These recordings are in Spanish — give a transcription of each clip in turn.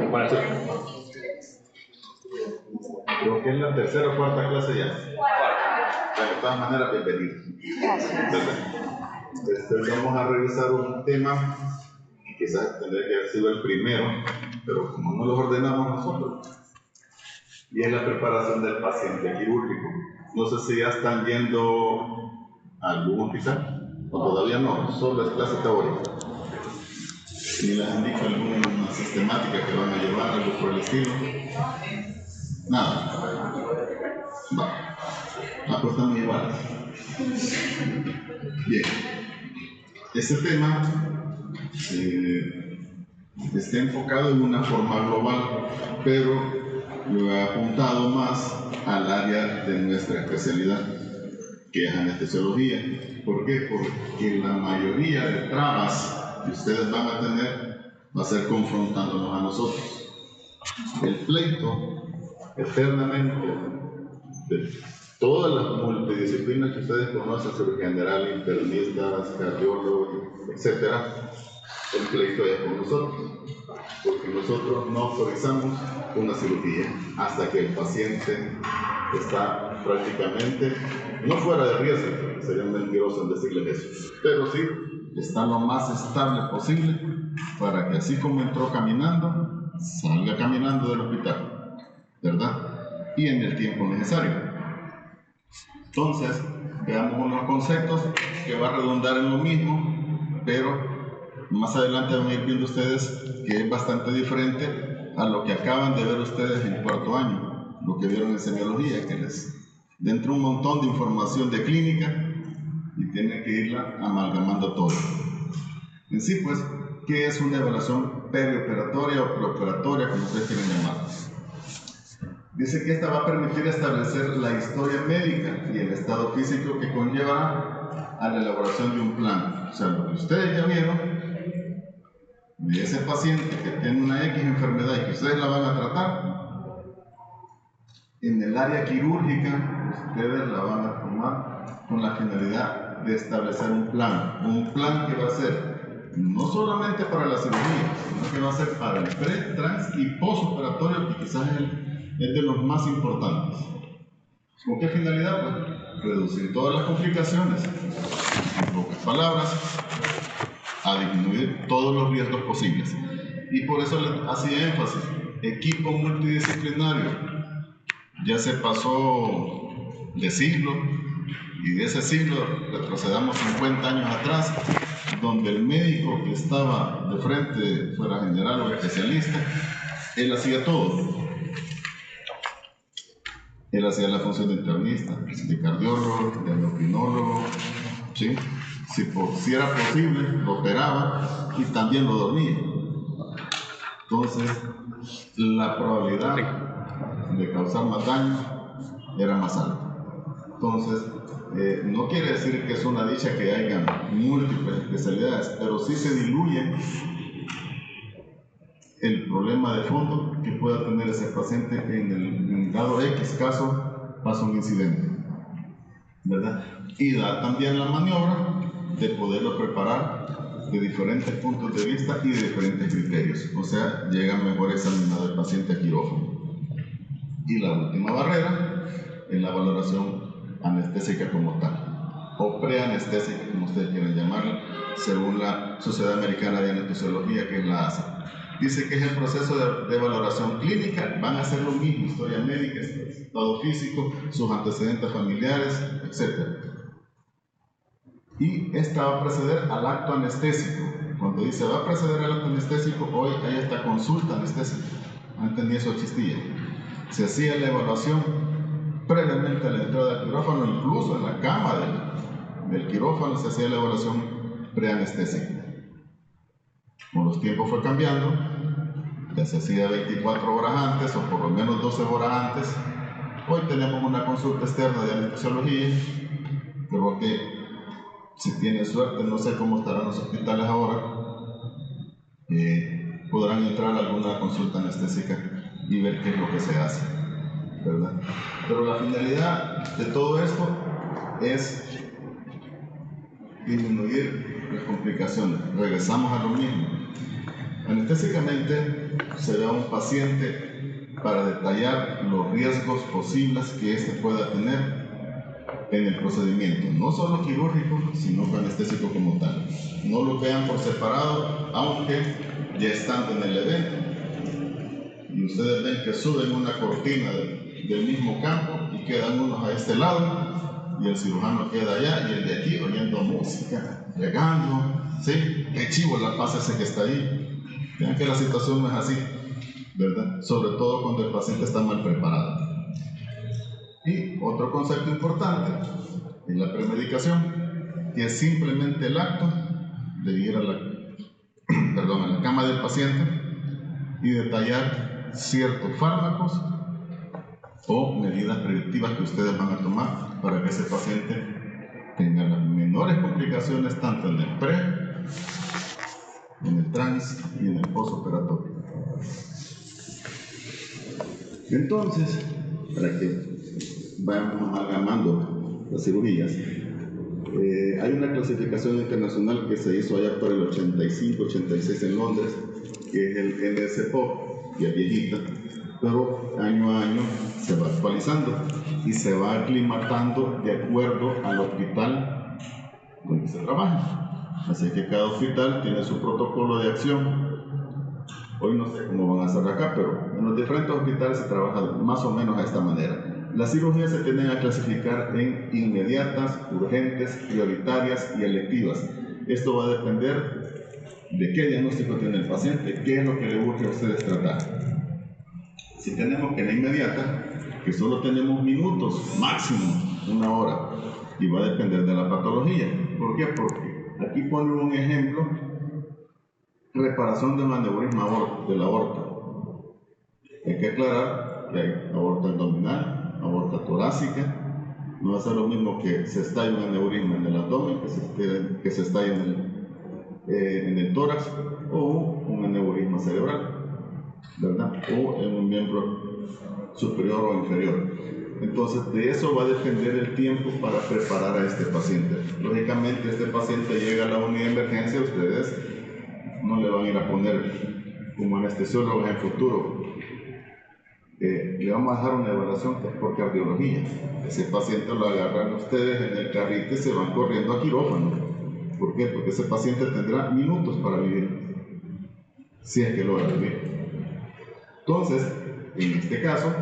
Buenas tardes. Creo que es la tercera o cuarta clase ya. Bueno, de todas maneras, bienvenidos. Vamos a revisar un tema que quizás tendría que haber sido el primero, pero como no lo ordenamos nosotros, y es la preparación del paciente quirúrgico. No sé si ya están yendo a algún hospital, o todavía no, solo es clase teórica. Si les han dicho alguna sistemática que van a llevar, algo por el estilo. Nada. Va. Pues estamos iguales. Bien. Este tema está enfocado en una forma global, pero lo he apuntado más al área de nuestra especialidad, que es anestesiología. ¿Por qué? Porque la mayoría de trabas que ustedes van a tener va a ser confrontándonos a nosotros. El pleito, eternamente, de todas las multidisciplinas que ustedes conocen, cirugía general, internistas, cardiólogos, etc., el pleito es con nosotros, porque nosotros no autorizamos una cirugía hasta que el paciente está prácticamente, no fuera de riesgo, sería un mentiroso en decirles eso, pero sí está lo más estable posible para que así como entró caminando, salga caminando del hospital, ¿verdad? Y en el tiempo necesario. Entonces, veamos unos conceptos que va a redundar en lo mismo, pero más adelante van a ir viendo ustedes que es bastante diferente a lo que acaban de ver ustedes en cuarto año, lo que vieron en semiología, que les dentro un montón de información de clínica y tienen que irla amalgamando todo. En sí, pues, ¿qué es una evaluación perioperatoria o preoperatoria, como ustedes quieren llamarla? Dice que esta va a permitir establecer la historia médica y el estado físico que conllevará a la elaboración de un plan. O sea, lo que ustedes ya vieron de ese paciente que tiene una X enfermedad y que ustedes la van a tratar, en el área quirúrgica ustedes la van a tomar con la finalidad de establecer un plan que va a ser no solamente para la cirugía, sino que va a ser para el pre, trans y postoperatorio, que quizás es de los más importantes. ¿Con qué finalidad? Pues reducir todas las complicaciones, en pocas palabras, a disminuir todos los riesgos posibles. Y por eso les hacía énfasis, equipo multidisciplinario. Ya se pasó de siglo, y de ese siglo retrocedamos 50 años atrás, donde el médico que estaba de frente, fuera general o especialista, él hacía todo. Él hacía la función de internista, de cardiólogo, de endocrinólogo, ¿sí? Si era posible, lo operaba y también lo dormía. Entonces, la probabilidad de causar más daño era más alta. Entonces, no quiere decir que es una dicha que haya múltiples especialidades, pero sí se diluye el problema de fondo que pueda tener ese paciente en dado X caso pasa un incidente, ¿verdad? Y da también la maniobra de poderlo preparar de diferentes puntos de vista y de diferentes criterios, o sea, llega mejor examinado el paciente a quirófano. Y la última barrera es la valoración anestésica como tal, o preanestésica, como ustedes quieran llamarla, según la Sociedad Americana de Anestesiología, que es la ASA. Dice que es el proceso de valoración clínica, van a hacer lo mismo, historia médica, estado físico, sus antecedentes familiares, etc. Y esta va a preceder al acto anestésico. Cuando dice va a preceder al acto anestésico, hoy hay esta consulta anestésica. Antes ni eso existía. Se hacía la evaluación previamente a la entrada del quirófano, incluso en la cama del quirófano se hacía la evaluación preanestésica. Con los tiempos fue cambiando, ya se hacía 24 horas antes o por lo menos 12 horas antes. Hoy tenemos una consulta externa de anestesiología, creo que si tienen suerte, no sé cómo estarán los hospitales ahora, podrán entrar a alguna consulta anestésica y ver qué es lo que se hace, ¿verdad? Pero la finalidad de todo esto es disminuir las complicaciones. Regresamos a lo mismo. Anestésicamente se ve a un paciente para detallar los riesgos posibles que éste pueda tener en el procedimiento, no solo quirúrgico, sino anestésico como tal. No lo vean por separado, aunque ya estando en el evento. Y ustedes ven que suben una cortina del mismo campo y quedan unos a este lado y el cirujano queda allá y el de aquí oyendo música, llegando, ¿sí? Qué chivo la paz ese que está ahí. Vean que la situación no es así, ¿verdad? Sobre todo cuando el paciente está mal preparado. Y otro concepto importante es la premedicación, que es simplemente el acto de ir a la cama del paciente y detallar ciertos fármacos o medidas predictivas que ustedes van a tomar para que ese paciente tenga las menores complicaciones tanto en el pre, en el trans y en el postoperatorio. Entonces, para que vayamos amalgamando las cirugías, hay una clasificación internacional que se hizo allá por el 85-86 en Londres, que es el NSPOC, y es viejita, pero año a año se va actualizando y se va aclimatando de acuerdo al hospital donde se trabaja. Así que cada hospital tiene su protocolo de acción. Hoy no sé cómo van a hacer acá, pero en los diferentes hospitales se trabaja más o menos de esta manera. Las cirugías se tienden a clasificar en inmediatas, urgentes, prioritarias y electivas. Esto va a depender de qué diagnóstico tiene el paciente, qué es lo que le urge a ustedes tratar. Si tenemos que la inmediata, que solo tenemos minutos, máximo una hora, y va a depender de la patología. ¿Por qué? Porque aquí pone un ejemplo: reparación del aneurisma de la aorta. Hay que aclarar que hay aorta abdominal, aorta torácica. No va a ser lo mismo que se estalle un aneurisma en el abdomen que se estalle en el tórax, o un aneurisma cerebral, ¿verdad? O en un miembro superior o inferior. Entonces, de eso va a depender el tiempo para preparar a este paciente. Lógicamente, este paciente llega a la unidad de emergencia, ustedes no le van a ir a poner como anestesiólogos en futuro. Le vamos a dejar una evaluación por cardiología. Ese paciente lo agarran ustedes en el carrito y se van corriendo a quirófano. ¿Por qué? Porque ese paciente tendrá minutos para vivir, si es que logra vivir. Entonces, en este caso,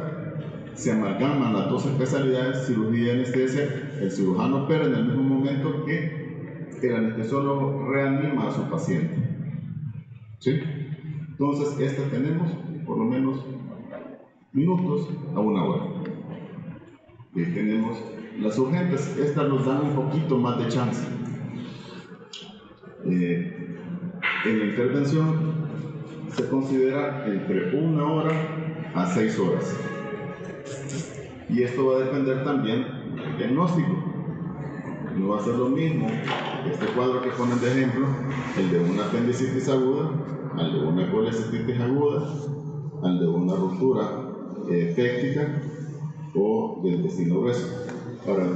se amalgaman las dos especialidades, cirugía y anestesia. El cirujano opera en el mismo momento que el anestesiólogo reanima a su paciente. ¿Sí? Entonces, tenemos por lo menos minutos a una hora. Tenemos las urgentes, estas nos dan un poquito más de chance. En la intervención se considera entre 1 hora a 6 horas. Y esto va a depender también del diagnóstico. No va a ser lo mismo este cuadro que ponen de ejemplo, el de una apendicitis aguda, al de una colecistitis aguda, al de una ruptura péptica o del intestino grueso. Ahora,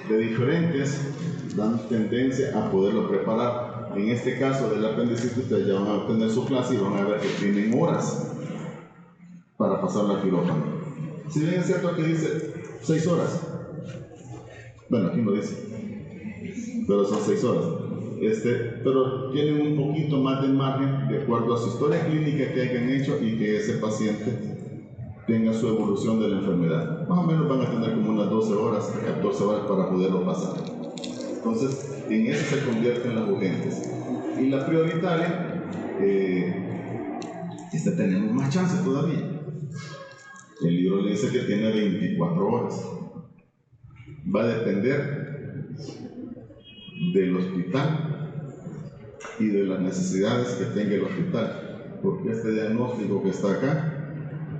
de diferentes dan tendencia a poderlo preparar. En este caso del apendicitis, ustedes ya van a obtener su clase y van a ver que tienen horas para pasarlo a quirófano. Si bien es cierto que dice 6 horas, bueno, aquí no dice, pero son 6 horas. Pero tienen un poquito más de margen de acuerdo a su historia clínica que hayan hecho y que ese paciente tenga su evolución de la enfermedad. Más o menos van a tener como unas 12 horas, 14 horas para poderlo pasar. Entonces, en eso se convierten las urgentes. Y la prioritaria, tenemos más chance todavía. El libro le dice que tiene 24 horas. Va a depender del hospital y de las necesidades que tenga el hospital, porque este diagnóstico que está acá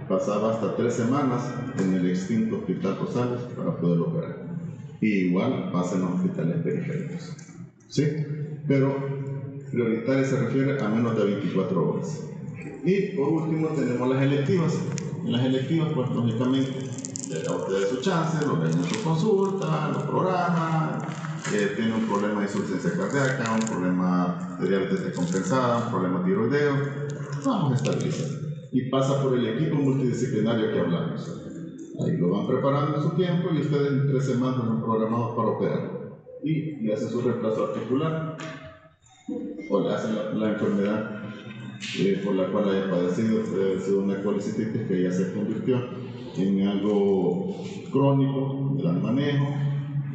pasaba hasta 3 semanas en el extinto Hospital Rosales para poderlo operar. Y igual pasa en los hospitales periféricos. ¿Sí? Pero prioritaria se refiere a menos de 24 horas. Y por último tenemos las electivas. En las electivas, pues lógicamente, le da a ustedes su chance, lo ven en su consulta, lo programan, tiene un problema de insuficiencia cardíaca, un problema de diabetes descompensada, un problema tiroideo. vamos a estabilizar. Y pasa por el equipo multidisciplinario que hablamos. Ahí lo van preparando en su tiempo y ustedes en 3 semanas lo han programado para operar. Y le hacen su reemplazo articular o le hacen la enfermedad por la cual haya padecido, puede ser una colicitis que ya se convirtió en algo crónico, le dan manejo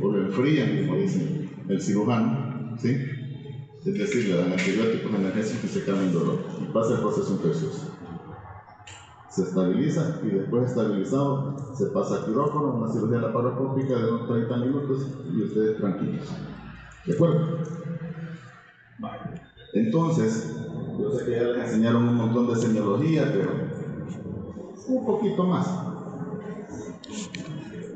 o lo enfrían, como dice el cirujano, ¿sí? Es decir, le dan antibióticos analgésicos y se calma el dolor y pasa el proceso infeccioso. Se estabiliza y después estabilizado se pasa a quirófano, una cirugía laparoscópica de unos 30 minutos y ustedes tranquilos. ¿De acuerdo? Entonces, yo sé que ya les enseñaron un montón de semiología, pero un poquito más.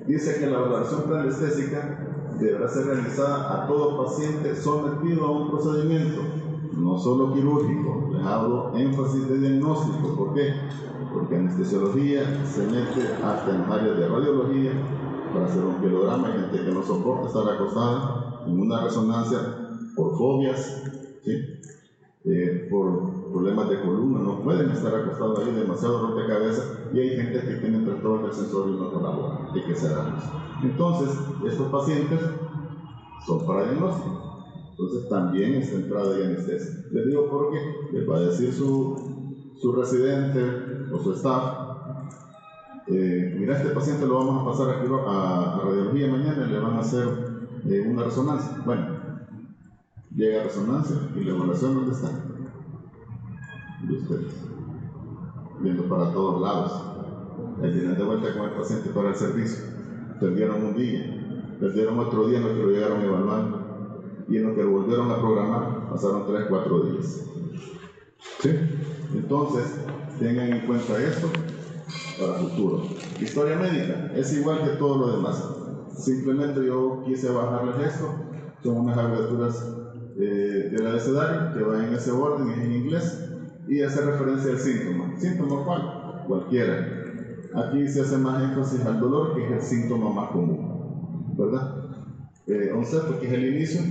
Dice que la valoración preanestésica deberá ser realizada a todo paciente sometido a un procedimiento, no solo quirúrgico. Les hago énfasis de diagnóstico. ¿Por qué? Porque anestesiología se mete hasta en áreas de radiología para hacer un pielograma. Hay gente que no soporta estar acostada en una resonancia por fobias, ¿sí? Por problemas de columna, no pueden estar acostados ahí, demasiado rompecabezas, y hay gente que tiene trastorno del sensorio y no colabora, hay que cerrarlos. Entonces, estos pacientes son para diagnóstico, entonces también está entrada de anestesia. Les digo porque les va a decir su residente o su staff, mira, este paciente lo vamos a pasar a radiología mañana y le van a hacer una resonancia. Bueno, llega a resonancia y la evaluación, ¿dónde está? De ustedes, viendo para todos lados. Ahí vienen de vuelta con el paciente para el servicio. Perdieron un día, perdieron otro día en lo que lo llegaron a evaluar, y en lo que lo volvieron a programar pasaron 3 o 4 días. ¿Sí? Entonces, tengan en cuenta esto para futuro. Historia médica es igual que todo lo demás. Simplemente yo quise bajarles esto. Son unas abreviaturas del abecedario que va en ese orden, es en inglés, y hace referencia al síntoma. ¿Síntoma cuál? Cualquiera. Aquí se hace más énfasis al dolor, que es el síntoma más común, ¿verdad? Onceto, que es el inicio,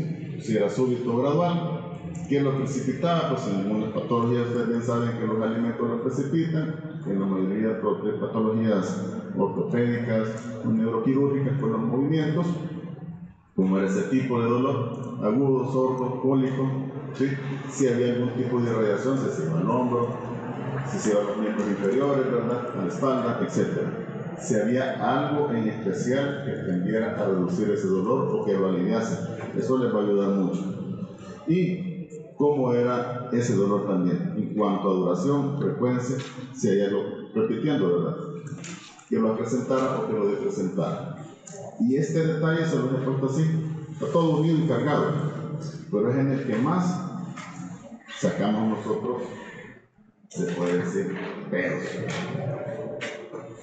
si era súbito o gradual. ¿Qué lo precipitaba? Pues en algunas patologías ustedes bien saben que los alimentos lo precipitan, en la mayoría de patologías ortopédicas o neuroquirúrgicas por los movimientos, como era ese tipo de dolor, agudo, sordo, cólico, ¿sí? Si había algún tipo de irradiación, se iba al hombro, si se iba a los miembros inferiores, ¿verdad? A la espalda, etc. Si había algo en especial que tendiera a reducir ese dolor o que lo aliviase, eso les va a ayudar mucho. Y cómo era ese dolor también, en cuanto a duración, frecuencia, si hay algo repitiendo, ¿verdad? Que lo acrecentara o que lo decrecentara. Y este detalle se los he puesto así, está todo unido y cargado, pero es en el que más sacamos nosotros, se puede decir, peros,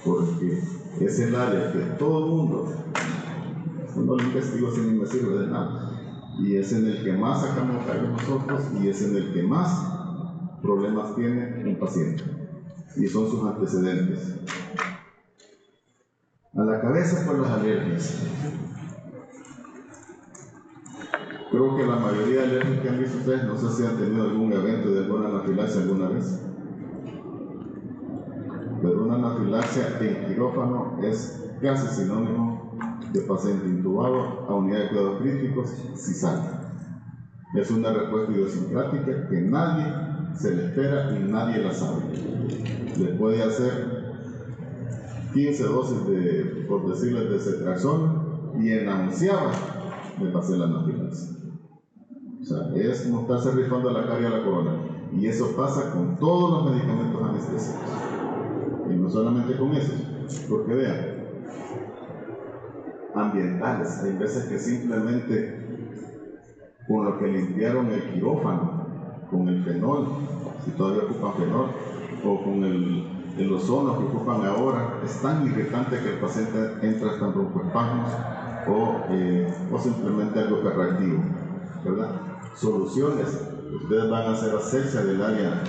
porque es el área que todo el mundo, no lo investigo si ni me sirve de nada, y es en el que más sacamos cargo nosotros y es en el que más problemas tiene un paciente, y son sus antecedentes. A la cabeza por las alergias. Creo que la mayoría de alergias que han visto ustedes, no sé si han tenido algún evento de alguna anafilaxia alguna vez. Pero una anafilaxia en quirófano es casi sinónimo de paciente intubado a unidad de cuidados críticos si sale. Es una respuesta idiosincrática que nadie se le espera y nadie la sabe. Le puede hacer 15 dosis de, por decirles, de ceftriaxona y en la onceava me pasé la anafilaxia. O sea, es como estarse rifando la caria a la corona. Y eso pasa con todos los medicamentos anestésicos. Y no solamente con esos, porque vean, ambientales, hay veces que simplemente con lo que limpiaron el quirófano, con el fenol, si todavía ocupan fenol, o con el ozono que ocupan ahora, es tan irritante que el paciente entra hasta en broncoespasmos o simplemente algo que reactivo, ¿verdad? Soluciones, ustedes van a hacer asepsia del área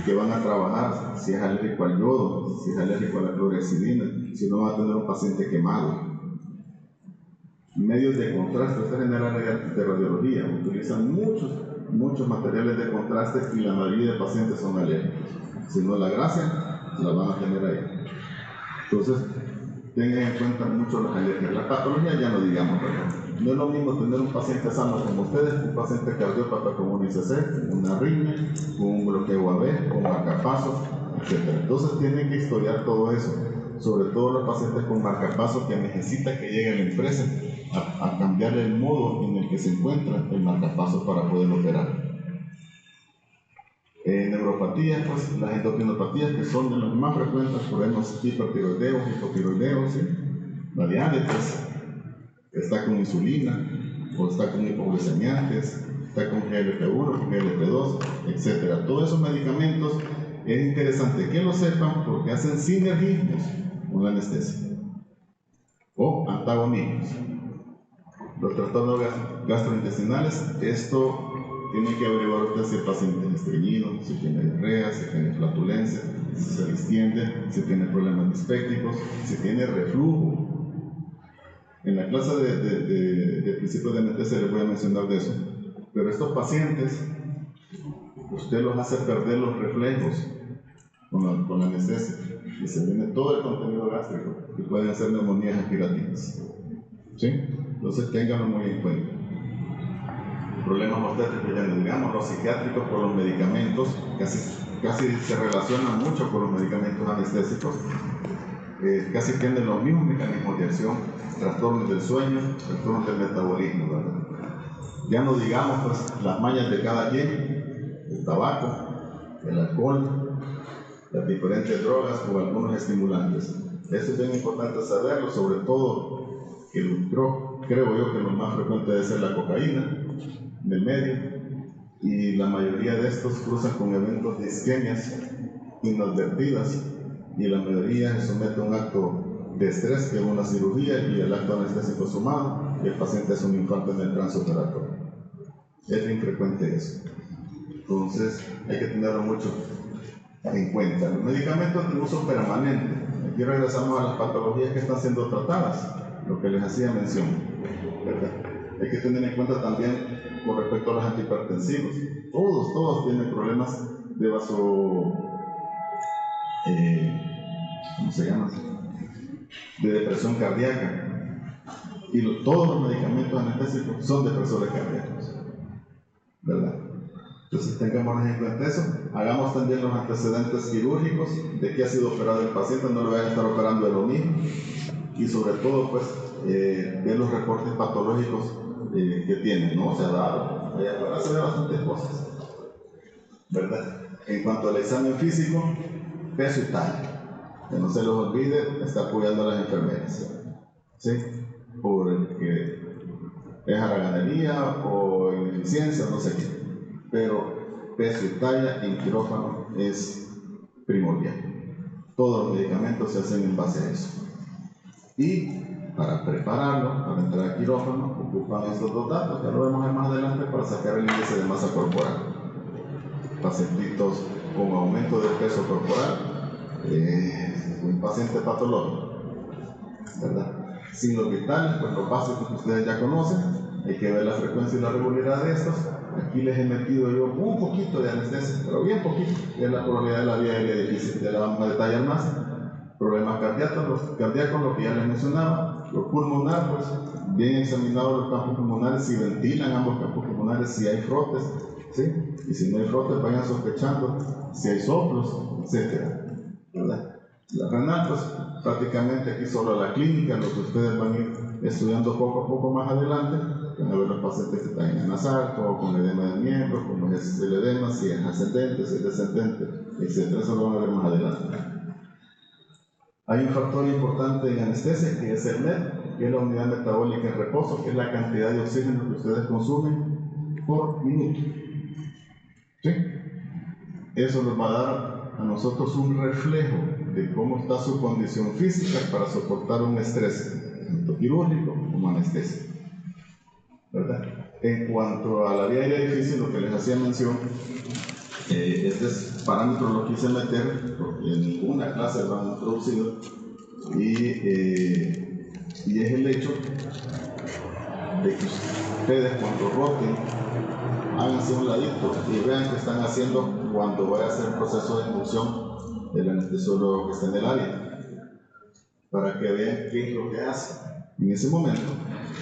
que van a trabajar, si es alérgico al yodo, si es alérgico a la clorhexidina, si no van a tener un paciente quemado. Medios de contraste, ustedes en el área de radiología utilizan muchos materiales de contraste y la mayoría de pacientes son alérgicos. Si no, la gracia la van a tener ahí. Entonces, tengan en cuenta mucho las alergias. La patología ya no digamos, ¿verdad? No es lo mismo tener un paciente sano como ustedes, un paciente cardiópata con un ICC, con una arritmia, con un bloqueo AB, con marcapasos, etc. Entonces tienen que historiar todo eso, sobre todo los pacientes con marcapasos que necesitan que llegue a la empresa a cambiarle el modo en el que se encuentra el marcapasos para poder operar. Neuropatías, pues las endocrinopatías que son de las más frecuentes, problemas hipertiroideos, hipotiroideos, ¿sí? La diabetes, está con insulina, o está con hipoglucemiantes, está con GLP-1, con GLP-2, etc. Todos esos medicamentos es interesante que lo sepan porque hacen sinergismos con la anestesia o antagonismos. Los trastornos gastrointestinales, esto tiene que averiguar usted si el paciente es estreñido, si tiene diarrea, si tiene flatulencia, si se distiende, si tiene problemas dispépticos, si tiene reflujo. En la clase de principios de anestesia les voy a mencionar de eso. Pero estos pacientes, usted los hace perder los reflejos con la anestesia y se viene todo el contenido gástrico y pueden ser neumonías aspirativas. ¿Sí? Entonces ténganlo muy en cuenta. Problemas obstétricos, ya no digamos, los psiquiátricos por los medicamentos, casi se relacionan mucho con los medicamentos anestésicos, casi tienen los mismos mecanismos de acción, trastornos del sueño, trastornos del metabolismo, ¿verdad? Ya no digamos pues las mañas de cada quien, el tabaco, el alcohol, las diferentes drogas o algunos estimulantes. Esto es bien importante saberlo, sobre todo creo yo que lo más frecuente debe ser la cocaína en el medio, y la mayoría de estos cruzan con eventos de isquemias inadvertidas, y la mayoría se somete a un acto de estrés, que es una cirugía, y el acto anestésico sumado, y el paciente es un infarto en el transoperatorio. Es bien frecuente eso. Entonces, hay que tenerlo mucho en cuenta. Los medicamentos de uso permanente. Aquí regresamos a las patologías que están siendo tratadas, lo que les hacía mención, ¿verdad? Hay que tener en cuenta también con respecto a los antihipertensivos. Todos tienen problemas de ¿cómo se llama? De depresión cardíaca. Y todos los medicamentos anestésicos son depresores cardíacos, ¿verdad? Entonces tengamos en cuenta eso. Hagamos también los antecedentes quirúrgicos, de qué ha sido operado el paciente, no lo vayan a estar operando de lo mismo. Y sobre todo, pues, ver los reportes patológicos que tienen, ¿no? Se ha dado, allá afuera se ve bastantes cosas, ¿verdad? En cuanto al examen físico, peso y talla, que no se los olvide, está apoyando a las enfermeras, ¿sí? Porque es haraganería o ineficiencia, no sé qué, pero peso y talla en quirófano es primordial. Todos los medicamentos se hacen en base a eso. Y para prepararlo, para entrar al quirófano, ocupan estos dos datos, ya lo vemos más adelante, para sacar el índice de masa corporal. Pacientitos con aumento de peso corporal, un paciente patológico, ¿verdad? Signos vitales, pues los básicos que ustedes ya conocen, hay que ver la frecuencia y la regularidad de estos. Aquí les he metido yo un poquito de anestesia, pero bien poquito, que es la probabilidad de la vía aérea difícil, ya la vamos a detallar más. Problemas cardíacos, lo que ya les mencionaba. Lo pulmonar, pues bien examinados los campos pulmonares, si ventilan ambos campos pulmonares, si hay frotes, ¿sí? Y si no hay frotes, vayan sospechando si hay soplos, etcétera, ¿verdad? La renal, pues prácticamente aquí solo la clínica, lo que ustedes van a ir estudiando poco a poco más adelante, van a ver los pacientes que están en asalto, con edema de miembros, cómo es el edema, si es ascendente, si es descendente, etcétera. Eso lo van a ver más adelante. Hay un factor importante en anestesia que es el MET, que es la unidad metabólica en reposo, que es la cantidad de oxígeno que ustedes consumen por minuto. ¿Sí? Eso nos va a dar a nosotros un reflejo de cómo está su condición física para soportar un estrés, tanto quirúrgico como anestesia, ¿verdad? En cuanto a la vía aérea difícil, lo que les hacía mención, este parámetro lo quise meter porque en ninguna clase lo han introducido, y es el hecho de que ustedes cuando roten, háganse un ladito y vean qué están haciendo cuando vaya a hacer el proceso de inducción del anestesiólogo que está en el área, para que vean qué es lo que hace. En ese momento,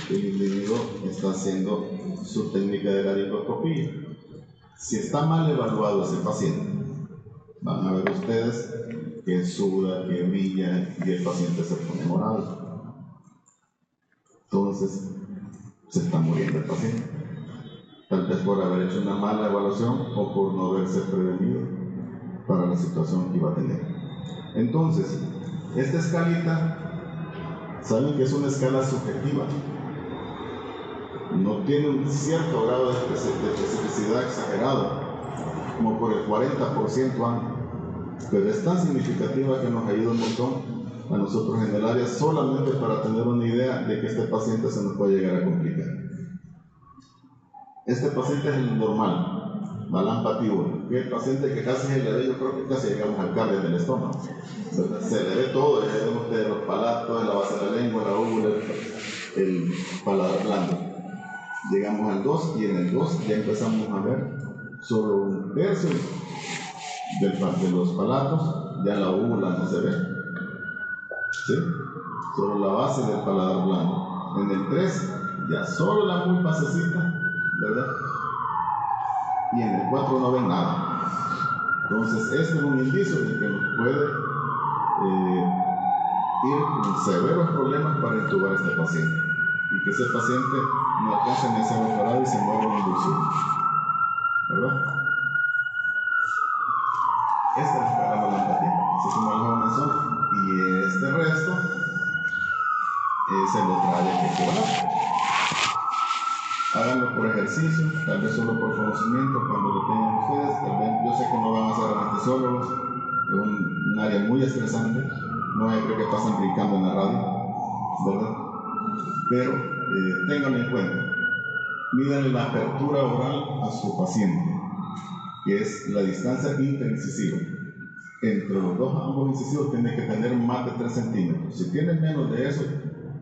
el individuo está haciendo su técnica de laringoscopía. Si está mal evaluado ese paciente, van a ver ustedes que suda, que brilla y el paciente se pone morado. Entonces, se está muriendo el paciente. Tal vez por haber hecho una mala evaluación o por no haberse prevenido para la situación que iba a tener. Entonces, esta escalita, saben que es una escala subjetiva. No tiene un cierto grado de especificidad exagerado, como por el 40% año, pero es tan significativa que nos ayuda un montón a nosotros en el área, solamente para tener una idea de que este paciente se nos puede llegar a complicar. Este paciente es el normal, Malan patíbulo, que es el paciente que casi se le ve, yo creo que casi llegamos al cardio del estómago. Se le ve todo, ya vemos ustedes los palatos, la base de la lengua, la úvula, el paladar blando. Llegamos al 2 y en el 2 ya empezamos a ver solo un tercio de los palatos, ya la úvula no se ve, ¿sí? Solo la base del paladar blando. En el 3 ya solo la muy basecita, ¿verdad? Y en el 4 no ven nada. Entonces este es un indicio de que nos puede ir con severos problemas para intubar a este paciente y que ese paciente no alcance ni a ser operado y se muera en inducción, ¿verdad? Esta es la escala de la empatía, así como la mencioné, y este resto se lo trae efectivamente. Háganlo por ejercicio, tal vez solo por conocimiento cuando lo tengan ustedes. Tal vez, yo sé que no van a ser anestesiólogos, es un área muy estresante, no hay que pasan brincando en la radio, ¿verdad? Pero ténganlo en cuenta, mídanle la apertura oral a su paciente, que es la distancia interincisiva. Entre los dos ambos incisivos tiene que tener más de 3 centímetros. Si tienen menos de eso,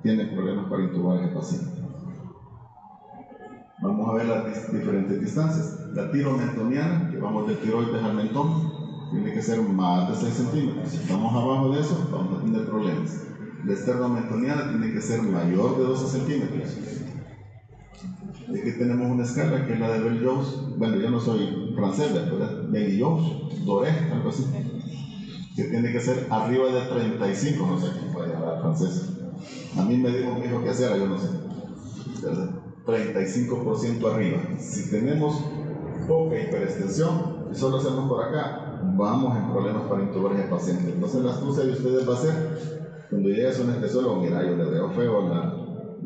tienen problemas para intubar a ese paciente. Vamos a ver las diferentes distancias. La tiromentoniana, que vamos del tiroides al mentón, tiene que ser más de 6 centímetros. Si estamos abajo de eso, vamos a tener problemas. La esternomentoniana tiene que ser mayor de 12 centímetros. Aquí tenemos una escala que es la de Bell-Jones. Bueno, yo no soy francés, ¿verdad? Bell-Jones, Doré, algo así. Que tiene que ser arriba de 35, no sé quién puede hablar francés. A mí me dijo mi hijo que hacer, yo no sé, ¿verdad? 35% arriba. Si tenemos poca hiperextensión y solo hacemos por acá, vamos en problemas para intubar al paciente. Entonces la astucia de ustedes va a ser, cuando llegue a su anestesiólogo, mira, yo le veo feo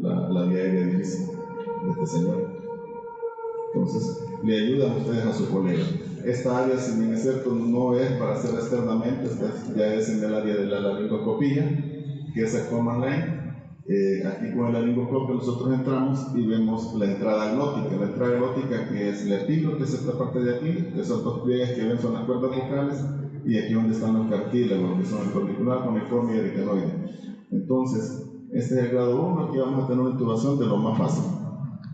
la vía aérea difícil de este señor. Entonces le ayudan ustedes a su colega. Esta área, si bien es cierto, no es para hacer externamente, ya es en el área de la laringoscopía, que es el command line. Aquí con el laringoscopio nosotros entramos y vemos la entrada glótica. La entrada glótica, que es el epiglo, que es esta parte de aquí, esos dos pliegues que ven son las cuerdas vocales, y aquí donde están los cartílagos, que son el cornicular, coniforme y aritenoide. Entonces, este es el grado 1, aquí vamos a tener una intubación de lo más fácil,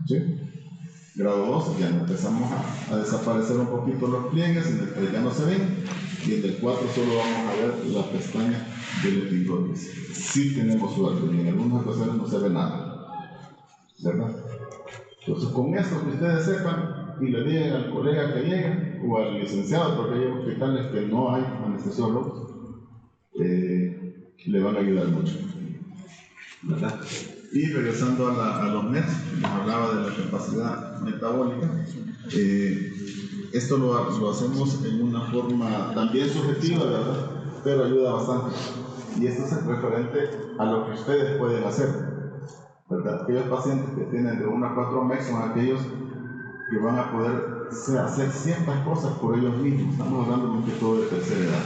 ¿sí? Grado 2, ya empezamos a desaparecer un poquito los pliegues, en el 3 ya no se ven, y en el 4 solo vamos a ver la pestaña del epiglotis. Sí tenemos suerte, y en algunas ocasiones no se ve nada, ¿verdad? Entonces, con esto que ustedes sepan y le digan al colega que llegue, o al licenciado, porque hay hospitales que no hay anestesiólogos, le van a ayudar mucho, ¿verdad? Y regresando a los METs, nos hablaba de la capacidad metabólica. Esto lo hacemos en una forma también subjetiva, ¿verdad? Pero ayuda bastante. Y esto es referente a lo que ustedes pueden hacer, ¿verdad? Aquellos pacientes que tienen de 1 a 4 meses son aquellos que van a poder hacer ciertas cosas por ellos mismos. Estamos hablando más que todo de tercera edad.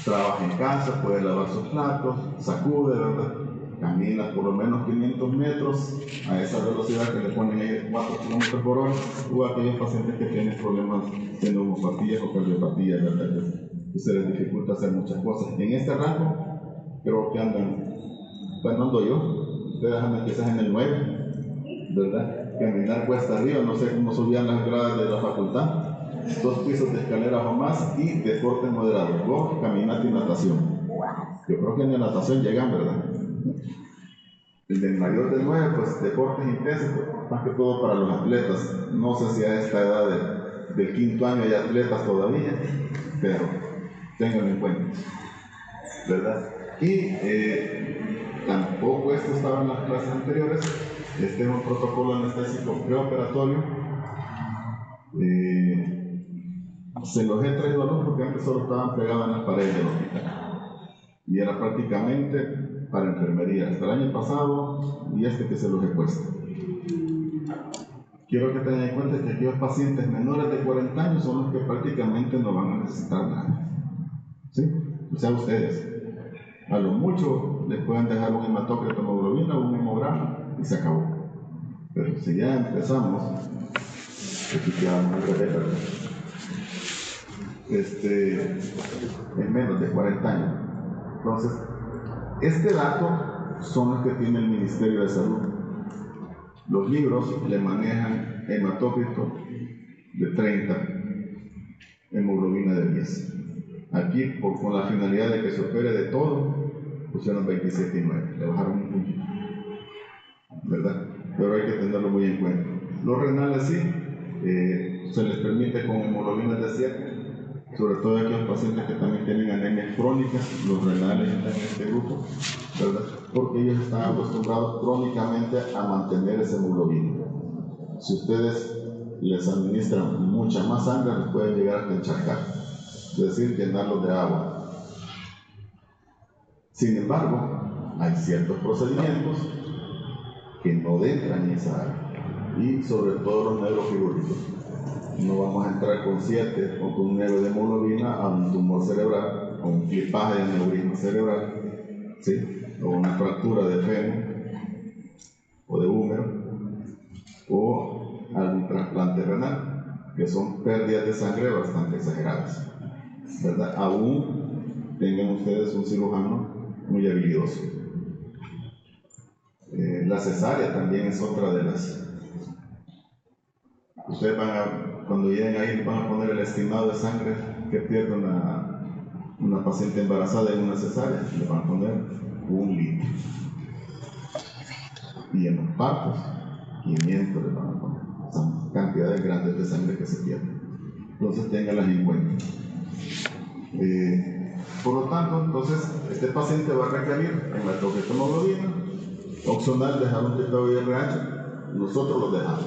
Trabaja en casa, puede lavar sus platos, sacude, ¿verdad? Camina por lo menos 500 metros a esa velocidad que le ponen ahí de 4 km por hora, o aquellos pacientes que tienen problemas de neumopatías o cardiopatías, ¿verdad? Que se les dificulta hacer muchas cosas. En este rango, creo que andan, bueno, ando yo, ustedes andan quizás en el 9, ¿verdad? Caminar cuesta arriba, no sé cómo subían las gradas de la facultad, 2 pisos de escaleras o más, y deportes moderados, golf, caminata y natación. Yo creo que en la natación llegan, ¿verdad? El del mayor de 9, pues deportes intensos, más que todo para los atletas. No sé si a esta edad del 5º año hay atletas todavía, pero ténganlo en cuenta, ¿verdad? Y tampoco esto estaba en las clases anteriores. Este es un protocolo anestésico preoperatorio. Se los he traído a luz porque antes solo estaban pegados en las paredes del hospital. Y era prácticamente para enfermería. Hasta el año pasado y que se los he puesto. Quiero que tengan en cuenta que aquellos pacientes menores de 40 años son los que prácticamente no van a necesitar nada. ¿Sí? O sea, ustedes. A lo mucho les pueden dejar un hematócrito hemoglobina o un hemograma y se acabó. Pero si ya empezamos, aquí quedamos al revés, ¿verdad? En menos de 40 años. Entonces, este dato son los que tiene el Ministerio de Salud. Los libros le manejan hematócrito de 30, hemoglobina de 10. Aquí, con la finalidad de que se opere de todo, pusieron 27 y 9, le bajaron un poquito, ¿verdad? Pero hay que tenerlo muy en cuenta. Los renales sí, se les permite con hemoglobinas de 7, sobre todo aquellos pacientes que también tienen anemias crónicas, los renales están en este grupo, ¿verdad? Porque ellos están acostumbrados crónicamente a mantener esa hemoglobina. Si ustedes les administran mucha más sangre, les pueden llegar a encharcar, es decir, llenarlos de agua. Sin embargo, hay ciertos procedimientos que no entran en esa área, y sobre todo los neuroquirúrgicos. No vamos a entrar con 7 o con 9 de hemoglobina a un tumor cerebral, o un clipaje de aneurisma cerebral, ¿sí? O una fractura de fémur o de húmero, o algún trasplante renal, que son pérdidas de sangre bastante exageradas, ¿verdad? Aún tengan ustedes un cirujano muy habilidoso. La cesárea también es otra de las. Ustedes cuando lleguen ahí, van a poner el estimado de sangre que pierde una paciente embarazada en una cesárea, le van a poner 1 litro. Y en los partos, 500 le van a poner. Son cantidades grandes de sangre que se pierden. Entonces, ténganlas en cuenta. Por lo tanto, entonces, este paciente va a requerir hematócrito hemoglobina, opcional dejar un testado de RH, nosotros los dejamos.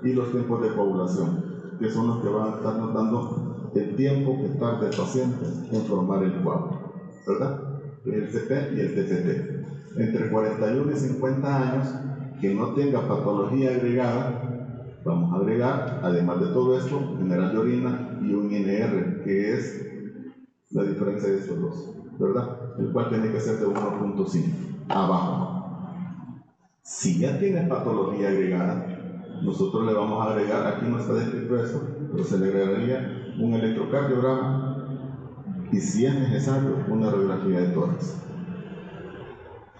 Y los tiempos de coagulación, que son los que van a estar notando el tiempo que tarda el paciente en formar el coágulo, ¿verdad? El CP y el TTT. Entre 41 y 50 años, que no tenga patología agregada, vamos a agregar, además de todo esto, general de orina y un INR, que es la diferencia de estos dos, ¿verdad? El cual tiene que ser de 1.5 abajo. Si ya tiene patología agregada, nosotros le vamos a agregar, aquí no está descrito esto, pero se le agregaría un electrocardiograma y, si es necesario, una radiografía de tórax.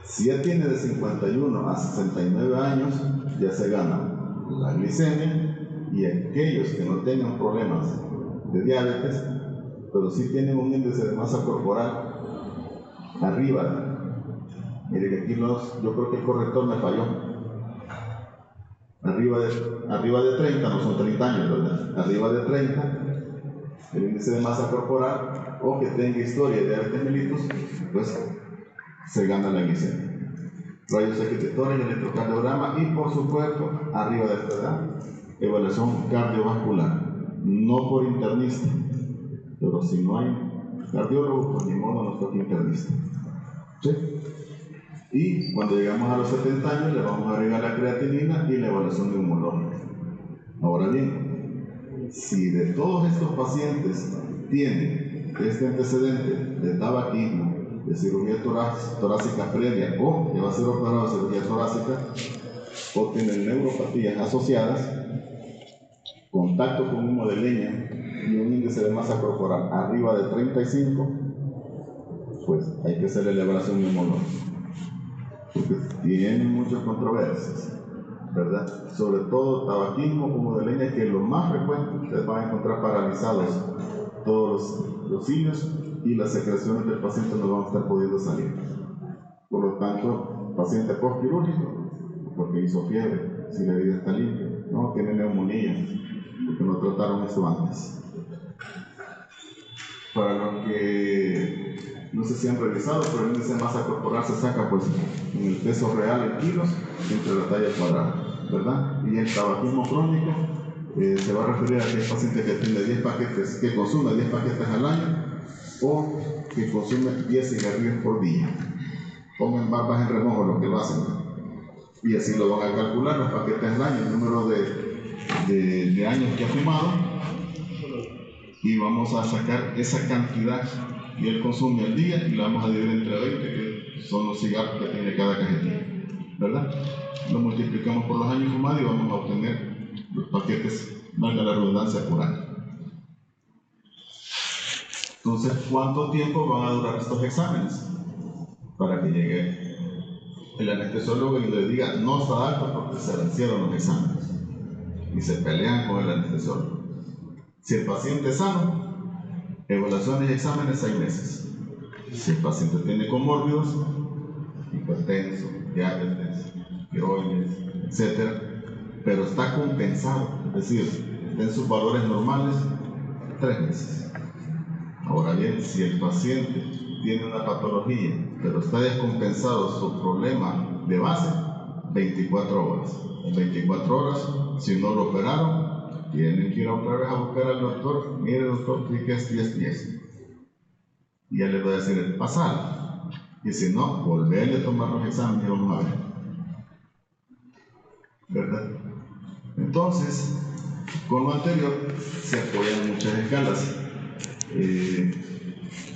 Si ya tiene de 51 a 69 años, ya se gana la glicemia, y aquellos que no tengan problemas de diabetes, pero sí tienen un índice de masa corporal arriba. Mire que aquí yo creo que el corrector me falló. Arriba de 30, no son 30 años, ¿verdad? Arriba de 30, el índice de masa corporal, o que tenga historia de diabetes mellitus, pues se gana la glicemia. Rayos X de tórax, electrocardiograma y, por supuesto, arriba de esta edad, evaluación cardiovascular. No por internista, pero si no hay cardiólogo, pues ni modo, nos toca internista. ¿Sí? Y cuando llegamos a los 70 años, le vamos a agregar la creatinina y la evaluación neumológica. Ahora bien, si de todos estos pacientes tienen este antecedente de tabaquismo, de cirugía torácica previa, o que va a ser operado de cirugía torácica, o tienen neuropatías asociadas, contacto con humo de leña y un índice de masa corporal arriba de 35, pues hay que hacer la evaluación neumológica, porque tienen muchas controversias. ¿verdad? Sobre todo tabaquismo, humo de leña, que es lo más frecuente. Ustedes van a encontrar paralizados todos los cilios y las secreciones del paciente no van a estar pudiendo salir. Por lo tanto, paciente postquirúrgico, porque hizo fiebre, si la herida está limpia, no tiene neumonía, porque no trataron esto antes. Para los que no sé si han revisado, pero el índice de masa corporal se saca pues en el peso real en kilos entre la talla cuadrada, ¿verdad? Y el tabaquismo crónico se va a referir a aquel paciente que tiene 10 paquetes, que consume 10 paquetes al año o que consume 10 cigarrillos por día. Pongan barbas en remojo lo que lo hacen, ¿no? Y así lo van a calcular los paquetes al año, el número de años que ha fumado, y vamos a sacar esa cantidad que él consume al día y la vamos a dividir entre 20, que son los cigarros que tiene cada cajetilla, ¿verdad? Lo multiplicamos por los años fumados y vamos a obtener los paquetes, valga la redundancia, por año. Entonces, ¿cuánto tiempo van a durar estos exámenes? Para que llegue el anestesiólogo y le diga, no está alto porque se vencieron los exámenes. Y se pelean con el anestesiólogo. Si el paciente es sano, evaluaciones y exámenes 6 meses. Si el paciente tiene comórbidos, hipertenso, diabetes, tiroides, etc., pero está compensado, es decir, está en sus valores normales, 3 meses. Ahora bien, si el paciente tiene una patología, pero está descompensado su problema de base, 24 horas. En 24 horas, si no lo operaron, tienen que ir otra vez a buscar al doctor. Mire, doctor, ¿qué es esto y esto? Y ya le voy a decir, pasar. Y si no, volverle a tomar los exámenes y vamos a ver. ¿Verdad? Entonces, con lo anterior, se apoyan muchas escalas.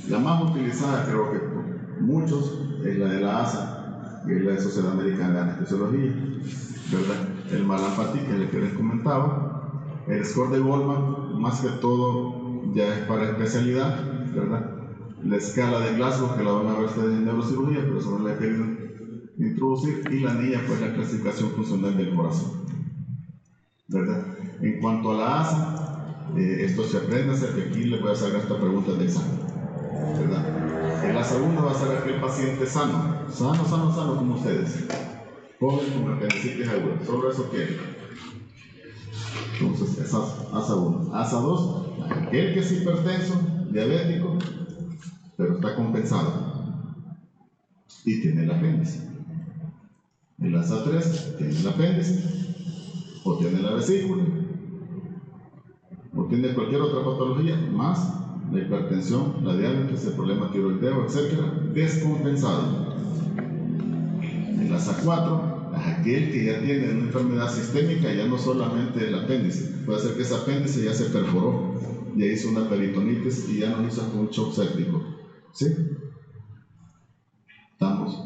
La más utilizada, creo que por muchos, es la de la ASA, que es la de Sociedad Americana de Anestesiología, ¿verdad? El Mallampati, que es el que les comentaba. El score de Goldman, más que todo, ya es para especialidad, ¿verdad? La escala de Glasgow, que la van a ver ustedes en neurocirugía, pero eso no la he querido introducir, y la niña, pues la clasificación funcional del corazón, ¿verdad? En cuanto a la ASA, esto se aprende, así que aquí les voy a hacer esta pregunta de examen, ¿verdad? El ASA 1 va a ser aquel paciente sano, como ustedes, joven con apendicitis aguda, solo eso quiere. Entonces, es ASA 1. ASA 2, aquel que es hipertenso, diabético, pero está compensado y tiene el apéndice. El ASA 3 tiene el apéndice, o tiene la vesícula, o tiene cualquier otra patología, más la hipertensión, la diabetes, el problema tiroideo, etc., descompensado. El ASA 4, aquel que ya tiene una enfermedad sistémica, ya no solamente el apéndice, puede ser que ese apéndice ya se perforó, ya hizo una peritonitis y ya nos hizo hasta un shock séptico, ¿sí? Estamos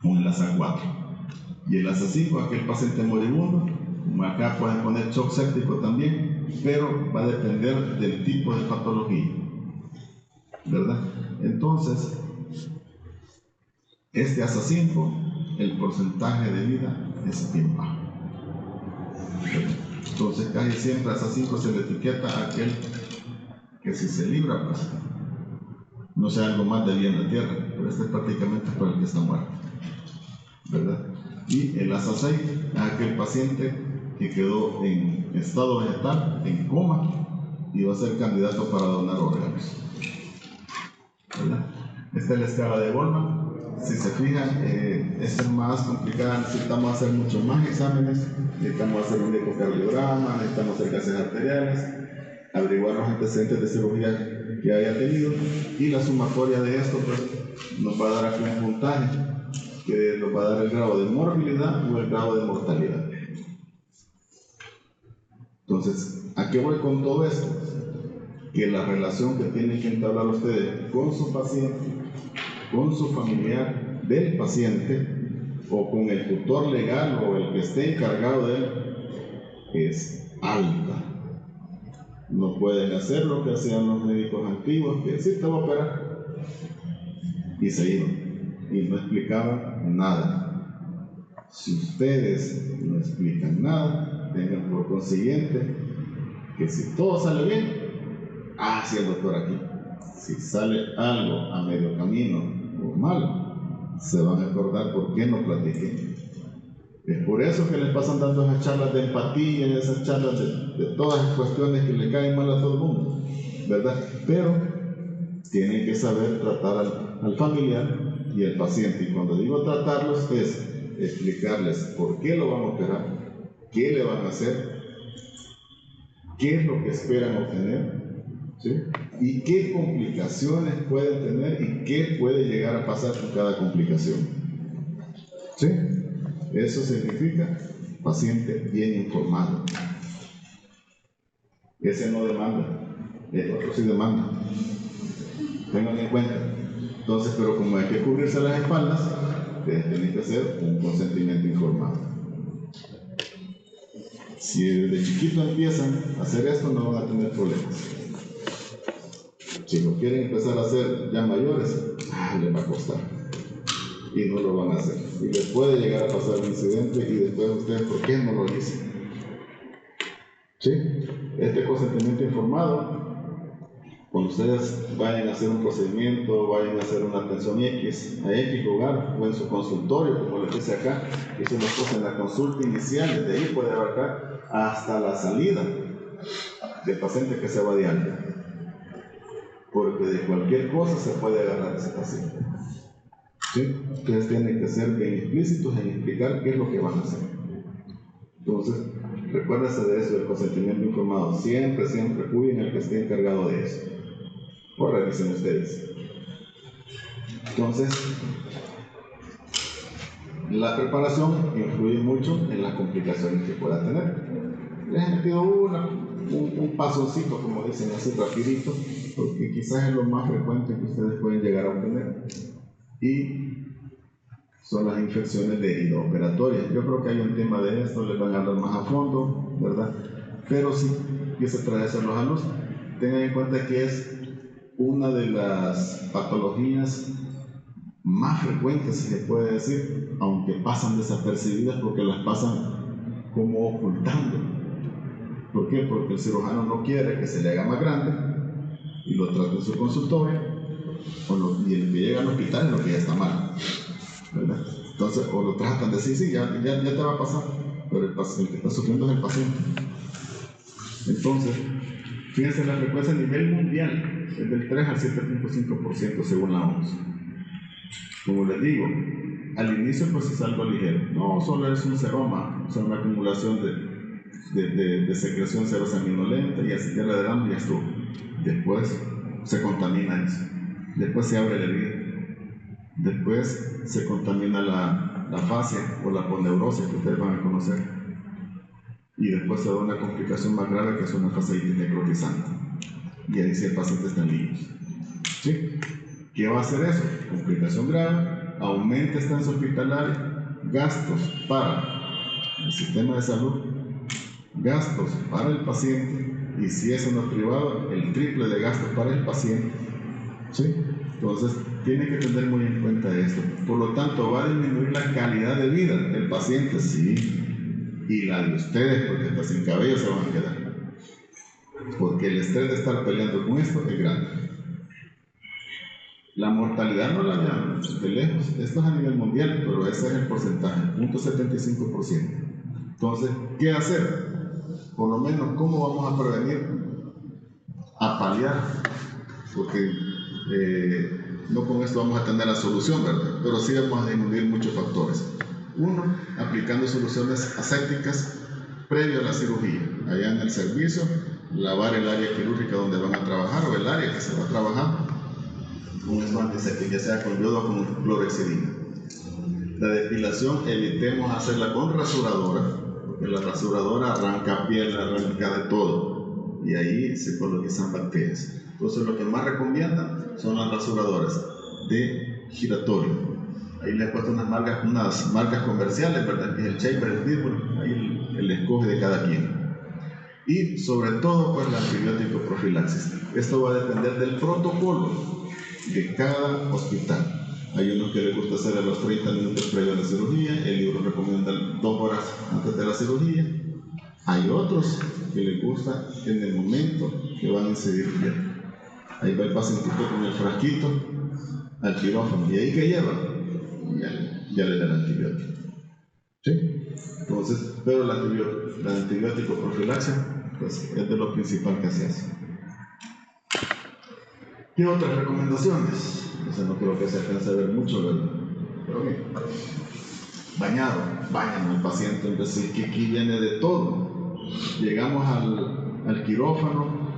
con el ASA 4. Y el ASA 5, aquel paciente moribundo, como acá pueden poner shock séptico también, pero va a depender del tipo de patología, ¿verdad? Entonces, este ASA 5, el porcentaje de vida es bien bajo. Entonces casi siempre a ASA 5 se le etiqueta a aquel que si se libra, pues no sea algo más de vida en la tierra, pero este es prácticamente para el que está muerto, ¿verdad? Y el ASA 6 es aquel paciente que quedó en estado vegetal, en coma, y va a ser candidato para donar órganos, ¿verdad? Esta es la escala de Goldman. Si se fijan, esta es más complicada, necesitamos hacer muchos más exámenes, necesitamos hacer un ecocardiograma, necesitamos hacer gases arteriales, averiguar los antecedentes de cirugía que haya tenido, y la sumatoria de esto pues, nos va a dar aquí un puntaje que nos va a dar el grado de morbilidad o el grado de mortalidad. Entonces, ¿a qué voy con todo esto? Que la relación que tienen que entablar ustedes con su paciente, con su familiar del paciente o con el tutor legal o el que esté encargado de él es alta. No pueden hacer lo que hacían los médicos antiguos, que sí te voy a operar, y se iban y no explicaban nada. Si ustedes no explican nada, tengan por consiguiente que si todo sale bien, sí, el doctor aquí. Si sale algo a medio camino o mal, se van a acordar por qué no platiqué. Es por eso que les pasan dando esas charlas de empatía, esas charlas de todas las cuestiones que le caen mal a todo el mundo, ¿verdad? Pero tienen que saber tratar al familiar y al paciente. Y cuando digo tratarlos es explicarles por qué lo van a operar, qué le van a hacer, qué es lo que esperan obtener, ¿sí? Y qué complicaciones pueden tener y qué puede llegar a pasar con cada complicación, ¿sí? Eso significa paciente bien informado. Ese no demanda, el otro sí demanda. Tengan en cuenta. Entonces, pero como hay que cubrirse las espaldas, ustedes tienen que hacer un consentimiento informado. Si desde chiquito empiezan a hacer esto, no van a tener problemas. Si lo quieren empezar a hacer ya mayores, les va a costar. Y no lo van a hacer. Y les puede llegar a pasar un incidente y después ustedes, ¿por qué no lo dicen? ¿Sí? Este consentimiento informado, cuando ustedes vayan a hacer un procedimiento, vayan a hacer una atención X a X lugar o en su consultorio, como les dice acá, eso nos pasa en la consulta inicial, desde ahí puede abarcar hasta la salida del paciente que se va de alta, porque de cualquier cosa se puede agarrar ese paciente. ¿Sí? Ustedes tienen que ser bien explícitos en explicar qué es lo que van a hacer. Entonces, recuérdense de eso, del consentimiento informado. Siempre cuiden al que esté encargado de eso. O revisen ustedes. Entonces, la preparación influye mucho en las complicaciones que pueda tener. Les he metido un pasoncito, como dicen así, rapidito, porque quizás es lo más frecuente que ustedes pueden llegar a obtener. Y son las infecciones de herida operatoria. Yo creo que hay un tema de esto, les van a hablar más a fondo, ¿verdad? Pero sí, quise traérselos a luz. Tengan en cuenta que es una de las patologías más frecuentes, si se puede decir, aunque pasan desapercibidas porque las pasan como ocultando. ¿Por qué? Porque el cirujano no quiere que se le haga más grande y lo trate en su consultorio, y el que llega al hospital es lo que ya está mal, ¿verdad? Entonces, o lo tratan de decir, sí, ya te va a pasar, pero el que está sufriendo es el paciente. Entonces, fíjense, la frecuencia a nivel mundial es del 3 al 7.5% según la OMS. Como les digo, al inicio pues es algo ligero, no solo es un seroma, o sea, una acumulación de secreción serosaminolenta y así tierra de dama y ya estuvo. Después se contamina eso, después se abre la herida, después se contamina la fascia o la poneurosis que ustedes van a conocer, y después se da una complicación más grave que es una fasciitis necrotizante, y ahí sí el paciente está en niños. ¿Sí? ¿Qué va a hacer eso? Complicación grave, aumenta estancia hospitalaria, gastos para el sistema de salud, gastos para el paciente, y si es en lo privado, el triple de gastos para el paciente. ¿Sí? Entonces, tienen que tener muy en cuenta esto. Por lo tanto, va a disminuir la calidad de vida del paciente, sí, y la de ustedes, porque hasta sin cabello se van a quedar. Porque el estrés de estar peleando con esto es grande. La mortalidad no la vean de lejos, esto es a nivel mundial, pero ese es el porcentaje, 0.75%. Entonces, ¿qué hacer? Por lo menos, ¿cómo vamos a prevenir? A paliar, porque no con esto vamos a tener la solución, ¿verdad? Pero sí vamos a disminuir muchos factores. Uno, aplicando soluciones asépticas previo a la cirugía. Allá en el servicio, lavar el área quirúrgica donde van a trabajar o el área que se va a trabajar con esto antiséptico, ya sea con yodo o con clorhexidina. La depilación, evitemos hacerla con rasuradora, porque la rasuradora arranca piel, arranca de todo, y ahí se colonizan bacterias. Entonces, lo que más recomiendan son las rasuradoras de giratorio. Ahí les he puesto unas marcas comerciales, ¿verdad? Que es el Chamber, el Pittsburgh, ahí el escoge de cada quien. Y sobre todo, pues, la antibiótico profilaxis. Esto va a depender del protocolo de cada hospital. Hay unos que les gusta hacer a los 30 minutos previos a la cirugía, el libro recomienda 2 horas antes de la cirugía. Hay otros que les gusta en el momento que van a incidir bien. Ahí va el pacientito con el frasquito al quirófano, y ahí que lleva, ya le da el antibiótico. ¿Sí? Entonces, pero el antibiótico profilaxia pues, es de lo principal que se hace. ¿Qué otras recomendaciones? No creo que se alcance a ver mucho, ¿verdad? Pero bien. Bañan al paciente, entonces que aquí viene de todo. Llegamos al quirófano,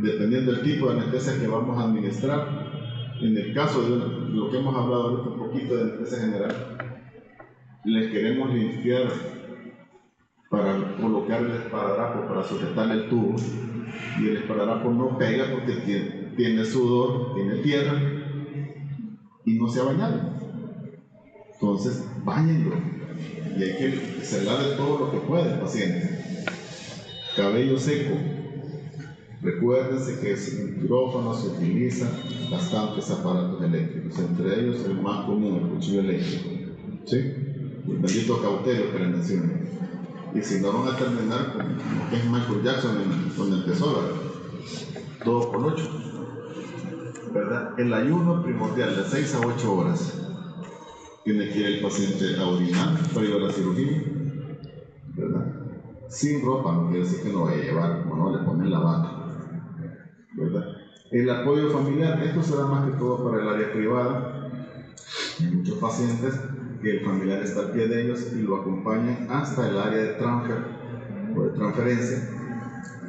dependiendo del tipo de anestesia que vamos a administrar. En el caso de lo que hemos hablado ahorita un poquito de anestesia general, les queremos limpiar para colocar el esparadrapo para sujetar el tubo, y el esparadrapo no pega porque tiene sudor, tiene tierra y no se ha bañado. Entonces, báñenlo, y hay que se lave todo lo que puede el paciente. Cabello seco. Recuérdense que en quirófano se utilizan bastantes aparatos eléctricos, entre ellos el más común, el cuchillo eléctrico. ¿Sí? El bendito cauterio que le mencioné. Y si no, van a terminar con lo que es Michael Jackson donde empezó, ¿verdad? 2x8. ¿Verdad? El ayuno primordial de 6 a 8 horas. Tiene que ir el paciente a orinar para ir a la cirugía, ¿verdad? Sin ropa, no quiere decir que no vaya a llevar, como no, le ponen la bata, ¿verdad? El apoyo familiar, esto se da más que todo para el área privada. Hay muchos pacientes que el familiar está al pie de ellos y lo acompañan hasta el área de transfer o de transferencia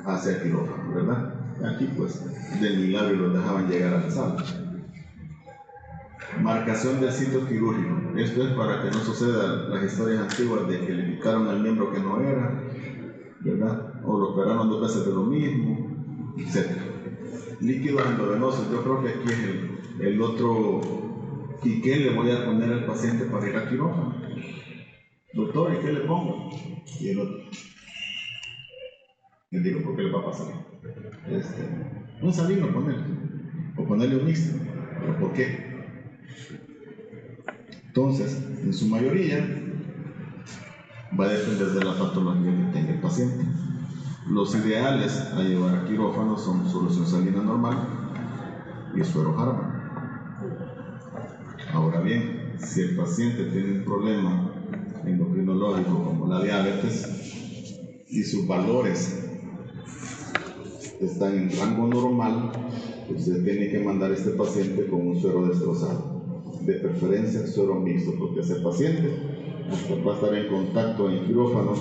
hacia el quirófano, ¿verdad? Aquí pues del milagro los dejaban llegar a la sala. Marcación del sitio quirúrgico. Esto es para que no suceda las historias antiguas de que le quitaron al miembro que no era, ¿verdad? O lo operaron 2 veces de lo mismo, etc. Líquidos endovenosos. Yo creo que aquí es el otro. ¿Y qué le voy a poner al paciente para ir al quirófano? Doctor, ¿y qué le pongo? Y el otro. Le digo porque le va a pasar. Un salino ponerle. O ponerle un mixto. ¿Pero por qué? Entonces, en su mayoría, va a depender de la patología que tenga el paciente. Los ideales a llevar a quirófano son solución salina normal y suero Harman. Ahora bien, si el paciente tiene un problema endocrinológico como la diabetes y sus valores están en rango normal, usted tiene que mandar a este paciente con un suero destrozado. De preferencia suero mixto, porque ese paciente va a estar en contacto en quirófano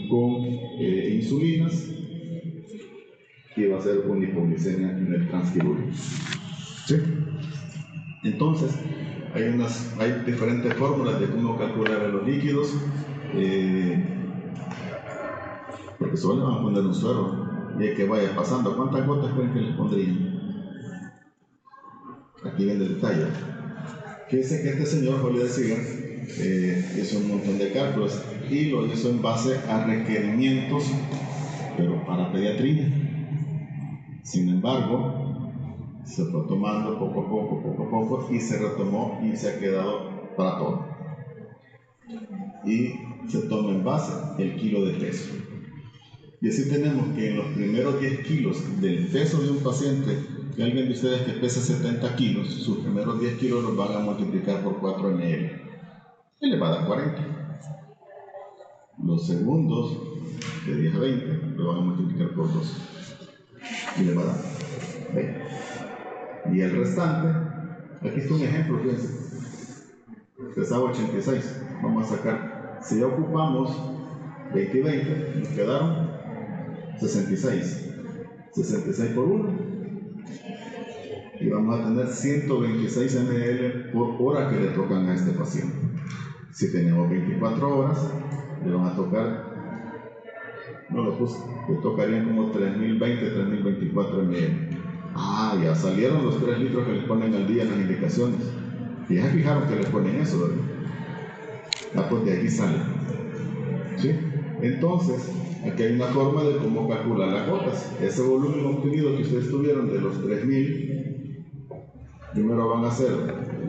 con insulinas y va a ser una hipoglicemia en el transquirúrgico. ¿Sí? Entonces, hay diferentes fórmulas de cómo calcular los líquidos, porque solo le van a poner un suero y hay que vaya pasando. ¿Cuántas gotas creen que les pondrían? Aquí viene el detalle. Fíjense que este señor, Julio de Siga, hizo un montón de cálculos y lo hizo en base a requerimientos, pero para pediatría. Sin embargo, se fue tomando poco a poco, y se retomó y se ha quedado para todo. Y se toma en base el kilo de peso. Y así tenemos que en los primeros 10 kilos del peso de un paciente, que alguien de ustedes que pesa 70 kilos, sus primeros 10 kilos los van a multiplicar por 4 ml. Y le va a dar 40. Los segundos, de 10 a 20, lo van a multiplicar por 2. Y le va a dar 20. Y el restante, aquí está un ejemplo, fíjense. Pesaba 86. Vamos a sacar, si ya ocupamos 20 y 20, nos quedaron 66. 66 por 1. Y vamos a tener 126 ml por hora que le tocan a este paciente. Si tenemos 24 horas, le van a tocar, no lo puse, le tocarían como 3020, 3024 ml. Ya salieron los 3 litros que les ponen al día en las indicaciones. Y ya fijaron que les ponen eso, ¿verdad? Pues de aquí sale. ¿Sí? Entonces, aquí hay una forma de cómo calcular las gotas. Ese volumen obtenido que ustedes tuvieron de los 3000, primero van a hacer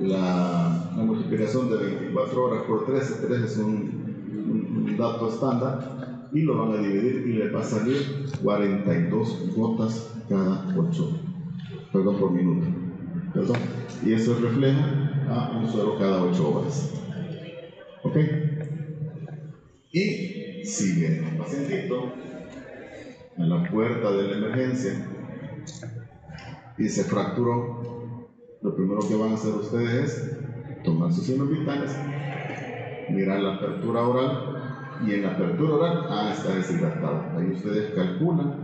la multiplicación de 24 horas por 13, 3 es un dato estándar, y lo van a dividir y le va a salir 42 gotas cada 8, perdón, por minuto. ¿Perdón? Y eso refleja a un suero cada 8 horas. ¿Ok? Y si viene un pacientito a la puerta de la emergencia y se fracturó, lo primero que van a hacer ustedes es tomar sus signos vitales, mirar la apertura oral, y en la apertura oral, está deshidratado. Ahí ustedes calculan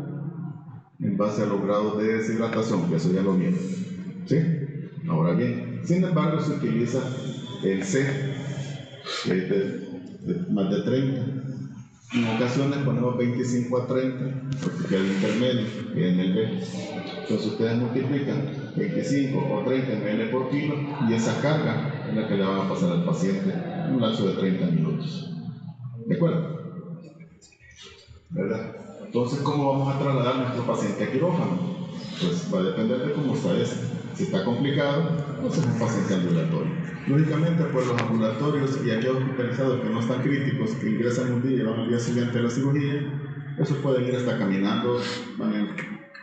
en base a los grados de deshidratación, que eso ya lo vieron. ¿Sí? Ahora bien, sin embargo, se utiliza el C, que es de más de 30. En ocasiones ponemos 25 a 30, porque queda el intermedio, que es en el B. Entonces ustedes multiplican 25 o 30 ml por kilo, y esa carga es la que le van a pasar al paciente en un lapso de 30 minutos. ¿De acuerdo? ¿Verdad? Entonces, ¿cómo vamos a trasladar a nuestro paciente a quirófano? Pues va a depender de cómo está ese. Si está complicado, pues es un paciente ambulatorio. Lógicamente, pues los ambulatorios y aquellos hospitalizados que no están críticos, que ingresan un día y van al día siguiente a la cirugía, esos pueden ir hasta caminando, van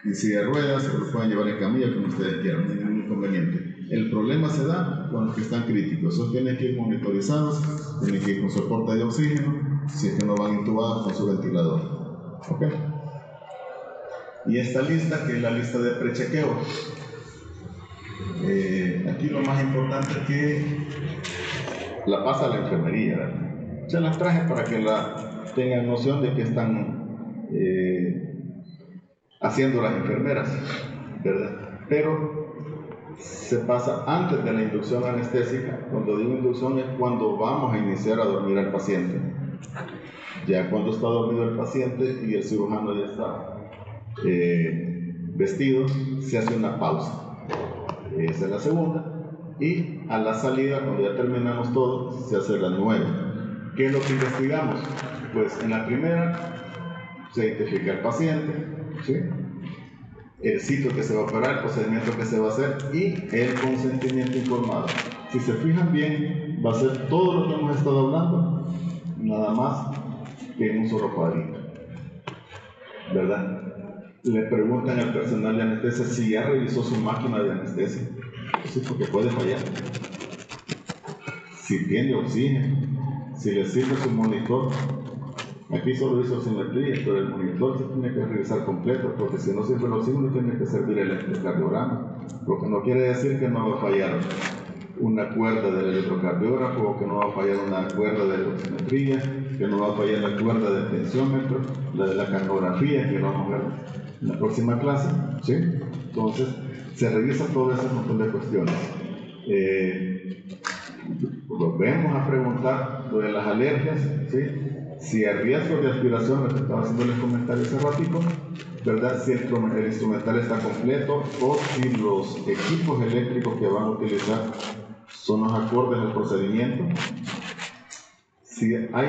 en silla de ruedas, o los pueden llevar en camilla, como ustedes quieran, no hay ningún inconveniente. El problema se da con los que están críticos. Esos tienen que ir monitorizados, tienen que ir con soporte de oxígeno, si es que no van intubados con su ventilador. ¿Ok? Y esta lista, que es la lista de prechequeo, aquí lo más importante es que la pasa la enfermería, ¿verdad? Se las traje para que tengan noción de que están haciendo las enfermeras, ¿verdad? Pero se pasa antes de la inducción anestésica. Cuando digo inducción es cuando vamos a iniciar a dormir al paciente. Ya cuando está dormido el paciente y el cirujano ya está vestido, se hace una pausa. Esa es la segunda. Y a la salida, cuando ya terminamos todo, se hace la nueva. ¿Qué es lo que investigamos? Pues en la primera se identifica el paciente, ¿sí?, el sitio que se va a operar, el procedimiento que se va a hacer y el consentimiento informado. Si se fijan bien, va a ser todo lo que hemos estado hablando, nada más que en un solo cuadrito, ¿verdad? Le preguntan al personal de anestesia si ya revisó su máquina de anestesia. Sí, porque puede fallar. Si tiene oxígeno, si le sirve su monitor. Aquí solo hizo simetría, pero el monitor se tiene que revisar completo, porque si no sirve el oxígeno tiene que servir el electrocardiograma, lo que no quiere decir que no va a fallar una cuerda del electrocardiógrafo, o que no va a fallar una cuerda de la oximetría, que no va a fallar la cuerda del tensiómetro, la de la cardiografía, que vamos a ver en la próxima clase, ¿sí? Entonces, se revisa todo ese montón de cuestiones. Volvemos a preguntar lo de las alergias, ¿sí? Si hay riesgo de aspiración, lo que estaba haciendo el comentario hace ratito, ¿verdad? Si el instrumental está completo, o si los equipos eléctricos que van a utilizar son los acordes al procedimiento. Si hay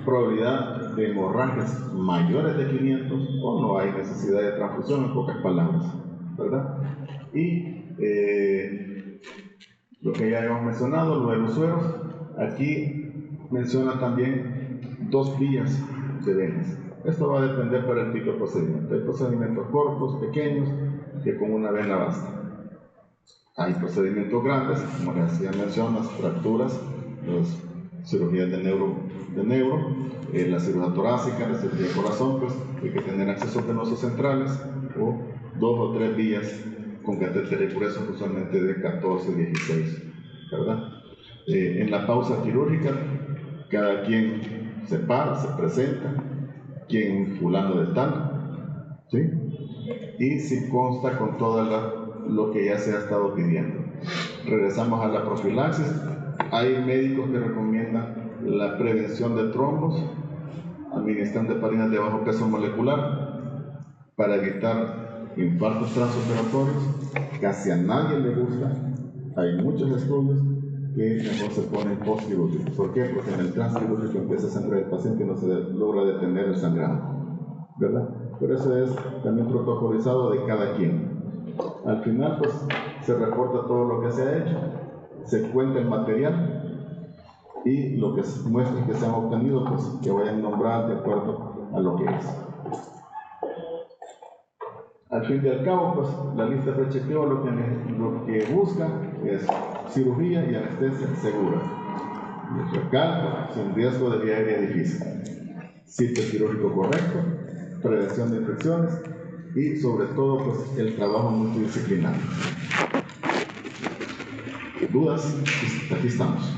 probabilidad de hemorragias mayores de 500 o no hay necesidad de transfusión, en pocas palabras, ¿verdad? Y lo que ya hemos mencionado, lo de los sueros, aquí menciona también 2 vías de venas. Esto va a depender para el tipo de procedimiento. Hay procedimientos cortos, pequeños, que con una vena basta. Hay procedimientos grandes, como les hacía mención, las fracturas, las cirugías de neuro, la cirugía torácica, la cirugía de corazón, pues hay que tener accesos venosos centrales, o 2 o 3 vías con catéteres gruesos, usualmente de 14 o 16, ¿verdad? En la pausa quirúrgica, cada quien se para, se presenta, quien fulano de tal, ¿sí? Y si consta con todo lo que ya se ha estado pidiendo. Regresamos a la profilaxis. Hay médicos que recomiendan la prevención de trombos, administrando heparinas de bajo peso molecular para evitar infartos transoperatorios. Casi a nadie le gusta. Hay muchos estudios que mejor se ponen post-quirúrgicos. ¿Por qué? Porque en el transquirúrgico empieza a sangrar el paciente y no se logra detener el sangrado, ¿verdad? Pero eso es también protocolizado de cada quien. Al final, pues, se reporta todo lo que se ha hecho. se cuenta el material y lo que muestren que se han obtenido, pues que vayan nombradas de acuerdo a lo que es. Al fin y al cabo, pues la lista de prechequeo lo que busca es cirugía y anestesia segura. Y recalco, sin riesgo de vía aérea difícil. Sitio quirúrgico correcto, prevención de infecciones y sobre todo pues el trabajo multidisciplinario. ¿Dudas? Aquí estamos.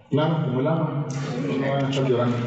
Claro, como el agua, no van a estar llorando.